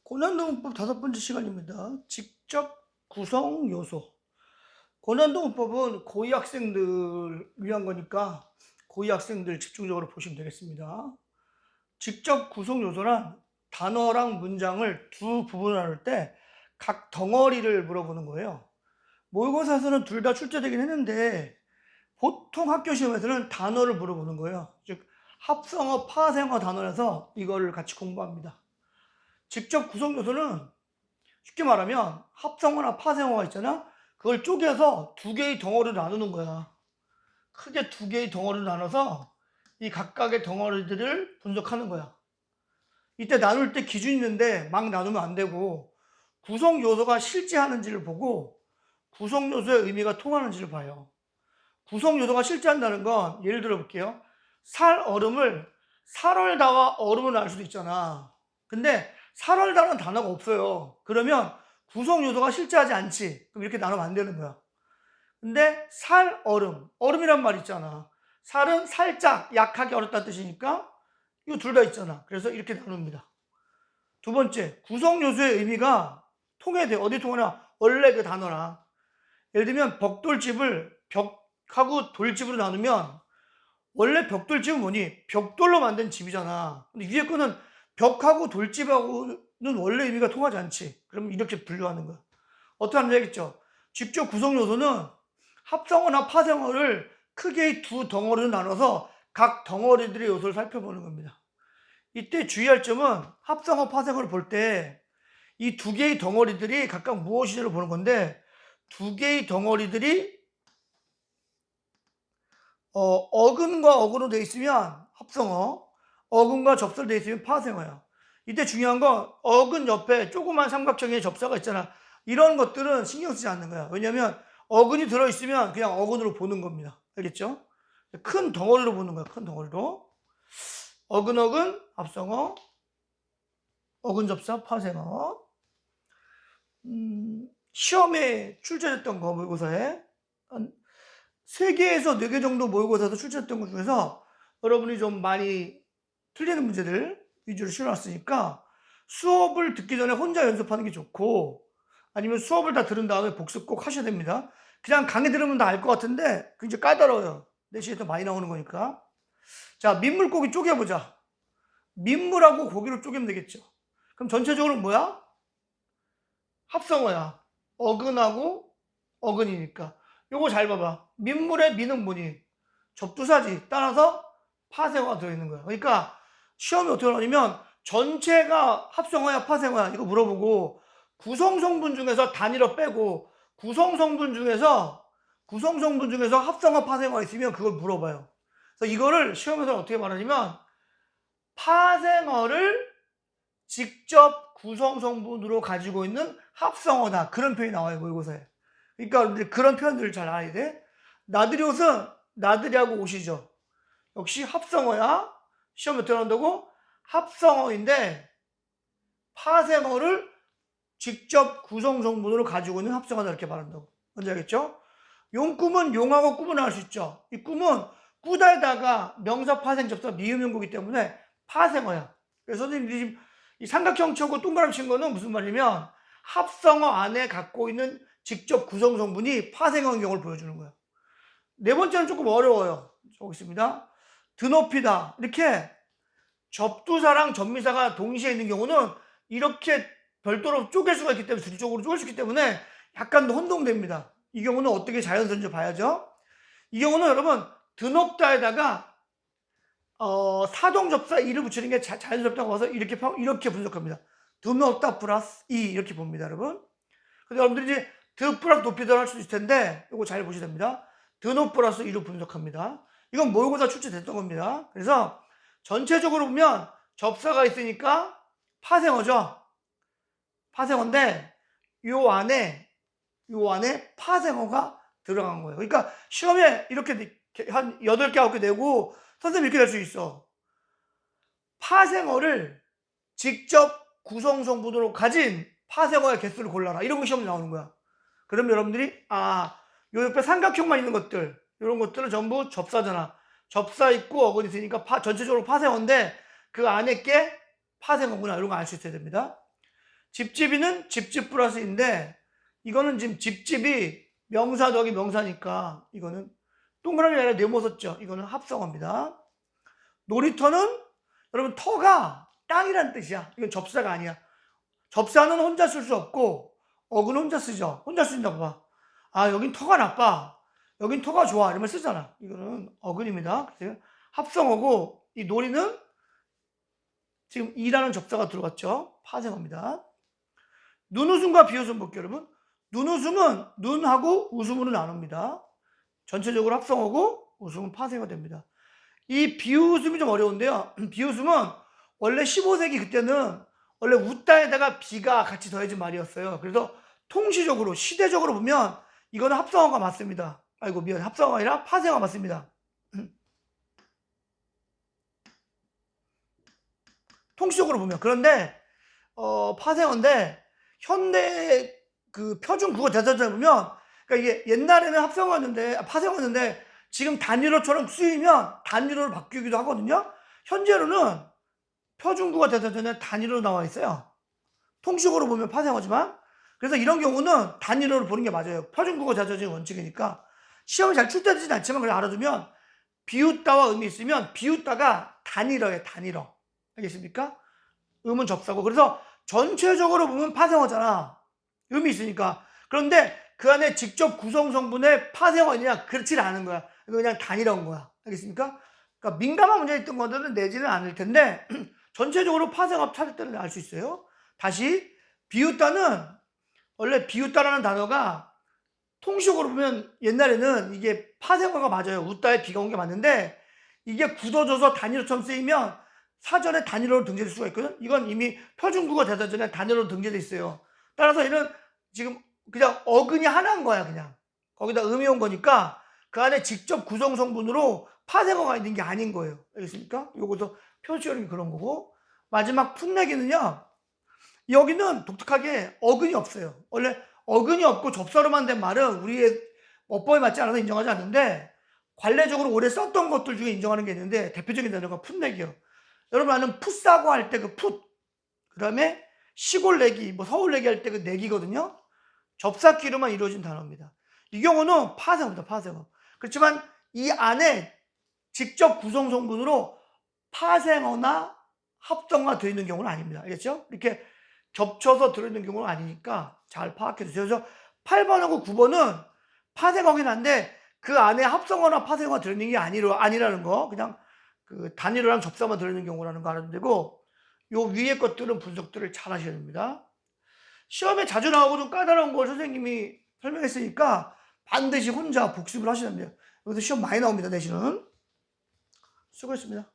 고난도 문법 5번째 시간입니다. 직접 구성 요소. 고난도 문법은 고2 학생들 위한 거니까 고2 학생들 집중적으로 보시면 되겠습니다. 직접 구성 요소란 단어랑 문장을 두 부분으로 나눌 때 각 덩어리를 물어보는 거예요. 모의고사에서는 둘 다 출제되긴 했는데 보통 학교 시험에서는 단어를 물어보는 거예요. 즉 합성어, 파생어 단어라서 이거를 같이 공부합니다. 직접 구성 요소는 쉽게 말하면 합성어나 파생어가 있잖아. 그걸 쪼개서 두 개의 덩어리로 나누는 거야. 크게 두 개의 덩어리로 나눠서 이 각각의 덩어리들을 분석하는 거야. 이때 나눌 때 기준이 있는데 막 나누면 안 되고 구성 요소가 실제하는지를 보고 구성 요소의 의미가 통하는지를 봐요. 구성 요소가 실제한다는 건 예를 들어 볼게요. 살 얼음을 살얼다와 얼음을 나눌 수도 있잖아. 근데 살얼다는 단어가 없어요. 그러면 구성 요소가 실제하지 않지. 그럼 이렇게 나누면 안 되는 거야. 근데 살 얼음, 얼음이란 말 있잖아. 살은 살짝 약하게 얼었다는 뜻이니까 이거 둘 다 있잖아. 그래서 이렇게 나눕니다. 두 번째, 구성 요소의 의미가 통해야 돼. 어디 통하냐? 원래 그 단어랑. 예를 들면 벽돌집을 벽하고 돌집으로 나누면 원래 벽돌집은 뭐니? 벽돌로 만든 집이잖아. 근데 위에 거는 벽하고 돌집하고는 원래 의미가 통하지 않지. 그럼 이렇게 분류하는 거야. 어떻게 하면 되겠죠? 직접 구성 요소는 합성어나 파생어를 크게 두 덩어리로 나눠서 각 덩어리들의 요소를 살펴보는 겁니다. 이때 주의할 점은 합성어, 파생어를 볼 때 이 두 개의 덩어리들이 각각 무엇인지를 보는 건데 두 개의 덩어리들이 어근과 어근으로 되어 있으면 합성어, 어근과 접사로 되어 있으면 파생어야. 이때 중요한 건 어근 옆에 조그만 삼각형의 접사가 있잖아. 이런 것들은 신경 쓰지 않는 거야. 왜냐면 어근이 들어있으면 그냥 어근으로 보는 겁니다. 알겠죠? 큰 덩어리로 보는 거야. 큰 덩어리로. 어근, 어근, 합성어, 어근 접사, 파생어. 시험에 출제됐던 거, 모의고사에. 한 3개에서 4개 정도 모의고사에서 출제했던 것 중에서 여러분이 좀 많이 틀리는 문제들 위주로 실어놨으니까 수업을 듣기 전에 혼자 연습하는 게 좋고 아니면 수업을 다 들은 다음에 복습 꼭 하셔야 됩니다. 그냥 강의 들으면 다 알 것 같은데 굉장히 까다로워요. 내신에서 많이 나오는 거니까. 자, 민물고기 쪼개보자. 민물하고 고기로 쪼개면 되겠죠. 그럼 전체적으로 뭐야? 합성어야. 어근하고 어근이니까. 요거 잘 봐봐. 민물의 민은 뭐니? 접두사지. 따라서 파생어가 들어있는 거야. 그러니까 시험이 어떻게 나오냐면 전체가 합성어야 파생어야 이거 물어보고 구성성분 중에서 단위로 빼고 구성성분 중에서 합성어 파생어가 있으면 그걸 물어봐요. 그래서 이거를 시험에서 어떻게 말하냐면 파생어를 직접 구성성분으로 가지고 있는 합성어다. 그런 표현이 나와요, 모의고사에. 그러니까 여러분들이 그런 표현들을 잘 알아야 돼. 나드리옷은 나드리하고 옷이죠. 역시 합성어야. 시험에 들어간다고 합성어인데 파생어를 직접 구성성분으로 가지고 있는 합성어다 이렇게 말한다고. 뭔지 알겠죠? 용꿈은 용하고 꿈을 나올 수 있죠. 이 꿈은 꾸다에다가 명사 파생 접사 미음용구이기 때문에 파생어야. 그래서 선생님들이 지금 이 삼각형 쳐고 동그라미 친 거는 무슨 말이냐면 합성어 안에 갖고 있는 직접 구성 성분이 파생어인 경우를 보여주는 거예요. 네 번째는 조금 어려워요. 적겠습니다. 드높이다. 이렇게 접두사랑 접미사가 동시에 있는 경우는 이렇게 별도로 쪼갤 수가 있기 때문에 두 쪽으로 쪼갤 수 있기 때문에 약간 더 혼동됩니다. 이 경우는 어떻게 자연스러운지 봐야죠. 이 경우는 여러분 드높다에다가 사동접사 이를 붙이는 게 자연스럽다고 봐서 이렇게 분석합니다. 드높다 플러스 이 이렇게 봅니다, 여러분. 근데 여러분들이 이제 드 플러스 높이다 할 수도 있을 텐데 이거 잘 보셔야 됩니다. 드높 플러스 이로 분석합니다. 이건 모의고사 출제됐던 겁니다. 그래서 전체적으로 보면 접사가 있으니까 파생어죠. 파생어인데 요 안에 파생어가 들어간 거예요. 그러니까 시험에 이렇게 한 8개, 9개 내고 선생님 이렇게 될 수 있어. 파생어를 직접 구성성분으로 가진 파생어의 개수를 골라라. 이런 거 시험에 나오는 거야. 그럼 여러분들이 요 옆에 삼각형만 있는 것들 이런 것들은 전부 접사잖아. 접사 있고 어근이 있으니까 전체적으로 파생어인데 그 안에 게 파생어구나 이런 거 알 수 있어야 됩니다. 집집이는 집집 플러스인데 이거는 지금 집집이 명사 더하기 명사니까 이거는 동그라미 아니라 네모 썼죠. 이거는 합성어입니다. 놀이터는 여러분 터가 땅이란 뜻이야. 이건 접사가 아니야. 접사는 혼자 쓸 수 없고 어근 혼자 쓰죠. 혼자 쓴다고 봐. 아 여긴 터가 나빠. 여긴 터가 좋아. 이러면 쓰잖아. 이거는 어근입니다. 그래서 합성어고 이 놀이는 지금 이라는 접사가 들어갔죠. 파생어입니다. 눈웃음과 비웃음 볼게요, 여러분. 눈웃음은 눈하고 웃음으로 나눕니다. 전체적으로 합성어고 웃음은 파생어가 됩니다. 이 비웃음이 좀 어려운데요. 비웃음은 원래 15세기 그때는 원래 웃다에다가 비가 같이 더해진 말이었어요. 그래서 통시적으로 시대적으로 보면 이거는 합성어가 맞습니다. 아이고 미안, 합성어가 아니라 파생어가 맞습니다. 통시적으로 보면. 그런데 파생어인데 현대 그 표준 국어 대사전에 보면 그러니까 이게 옛날에는 합성어였는데 파생어였는데 지금 단일어처럼 쓰이면 단일어로 바뀌기도 하거든요. 현재로는 표준 국어 대사전에 단일어로 나와 있어요. 통식으로 보면 파생어지만 그래서 이런 경우는 단일어로 보는 게 맞아요. 표준 국어 대사전의 원칙이니까 시험을 잘 출제되진 않지만 그냥 알아두면 비웃다와 음이 있으면 비웃다가 단일어예요. 단일어. 알겠습니까? 음은 접사고 그래서 전체적으로 보면 파생어잖아. 음이 있으니까. 그런데 그 안에 직접 구성 성분의 파생어냐 그렇지 않은 거야. 이거 그냥 단일어인 거야. 알겠습니까? 그러니까 민감한 문제 있던 것들은 내지는 않을 텐데 전체적으로 파생어 찾을 때는 알 수 있어요. 다시 비웃다는 원래 비웃다라는 단어가 통식으로 보면 옛날에는 이게 파생어가 맞아요. 웃다에 비가 온 게 맞는데 이게 굳어져서 단일어처럼 쓰이면 사전에 단일어로 등재될 수가 있거든. 이건 이미 표준국어 대사전에 단일어로 등재돼 있어요. 따라서 얘는 지금 그냥 어근이 하나인 거야. 그냥 거기다 음이 온 거니까 그 안에 직접 구성 성분으로 파생어가 있는 게 아닌 거예요. 알겠습니까? 요것도 표시어는 그런 거고 마지막 풋내기는요. 여기는 독특하게 어근이 없어요. 원래 어근이 없고 접사로만 된 말은 우리의 어법에 맞지 않아서 인정하지 않는데 관례적으로 오래 썼던 것들 중에 인정하는 게 있는데 대표적인 단어가 풋내기요. 여러분 아는 풋사고 할 때 그 풋, 그 다음에 시골 내기, 뭐 서울 내기 할 때 그 내기거든요. 접사끼로만 이루어진 단어입니다. 이 경우는 파생어입니다. 파생어. 그렇지만 이 안에 직접 구성 성분으로 파생어나 합성어가 들어있는 경우는 아닙니다. 알겠죠? 이렇게 겹쳐서 들어있는 경우는 아니니까 잘 파악해 주세요. 그래서 8번하고 9번은 파생어긴 한데 그 안에 합성어나 파생어가 들어있는 게 아니라는 거 그냥 그 단일어랑 접사만 들어있는 경우라는 거 알아도 되고 요 위에 것들은 분석들을 잘 하셔야 됩니다. 시험에 자주 나오고 좀 까다로운 걸 선생님이 설명했으니까 반드시 혼자 복습을 하셔야 돼요. 여기서 시험 많이 나옵니다. 내신은. 수고했습니다.